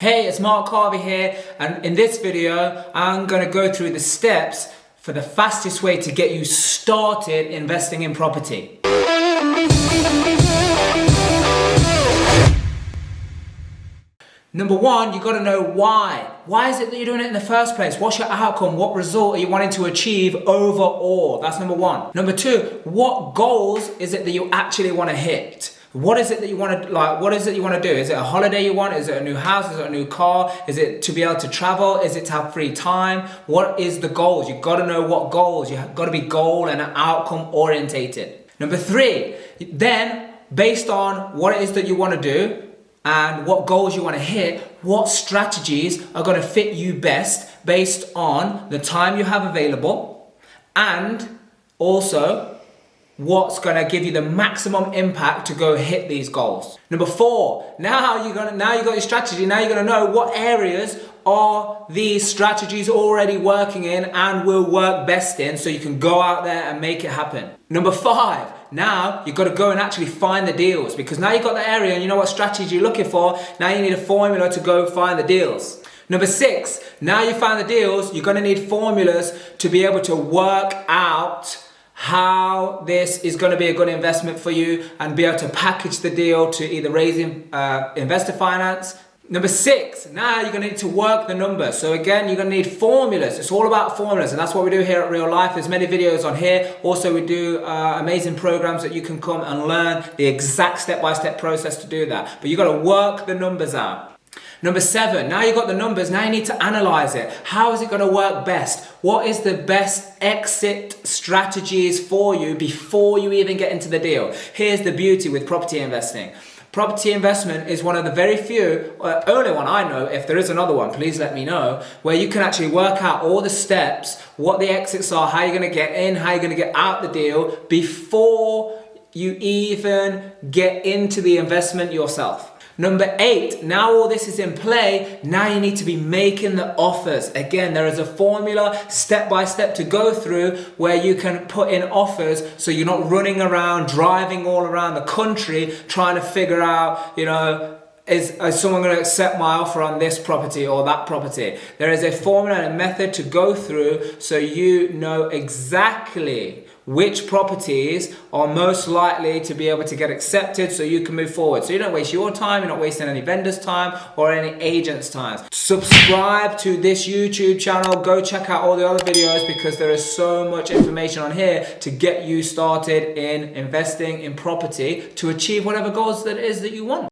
Hey, it's Mark Harvey here, and in this video I'm going to go through the steps for the fastest way to get you started investing in property. Number one, you've got to know why. Why is it that you're doing it in the first place? What's your outcome? What result are you wanting to achieve overall? That's number one. Number two, what goals is it that you actually want to hit? What is it that you want to what is it you want to do? Is it a holiday you want? Is it a new house? Is it a new car? Is it to be able to travel? Is it to have free time? What is the goals? You've got to know what goals. You've got to be goal and outcome orientated. Number three, then based on what it is that you want to do and what goals you want to hit, what strategies are going to fit you best based on the time you have available and also what's going to give you the maximum impact to go hit these goals. Number four, now you got your strategy. Now you're going to know what areas are these strategies already working in and will work best in, so you can go out there and make it happen. Number five, now you've got to go and actually find the deals, because now you've got the area and you know what strategy you're looking for. Now you need a formula to go find the deals. Number six, now you found the deals, you're going to need formulas to be able to work out how this is going to be a good investment for you and be able to package the deal to either raise investor finance. Number six, now you're going to need to work the numbers. So again, you're going to need formulas. It's all about formulas, and that's what we do here at Real Life. There's many videos on here. Also, we do amazing programs that you can come and learn the exact step-by-step process to do that. But you've got to work the numbers out. Number seven, now you've got the numbers, now you need to analyze it. How is it going to work best? What is the best exit strategies for you before you even get into the deal? Here's the beauty with property investing. Property investment is one of the very few, only one I know, if there is another one, please let me know, where you can actually work out all the steps, what the exits are, how you're going to get in, how you're going to get out the deal before you even get into the investment yourself. Number eight, now all this is in play, now you need to be making the offers. Again, there is a formula step by step to go through where you can put in offers so you're not running around, driving all around the country trying to figure out, is someone going to accept my offer on this property or that property? There is a formula and a method to go through so you know exactly which properties are most likely to be able to get accepted so you can move forward. So you don't waste your time, you're not wasting any vendor's time or any agent's time. Subscribe to this YouTube channel, go check out all the other videos because there is so much information on here to get you started in investing in property to achieve whatever goals that it is that you want.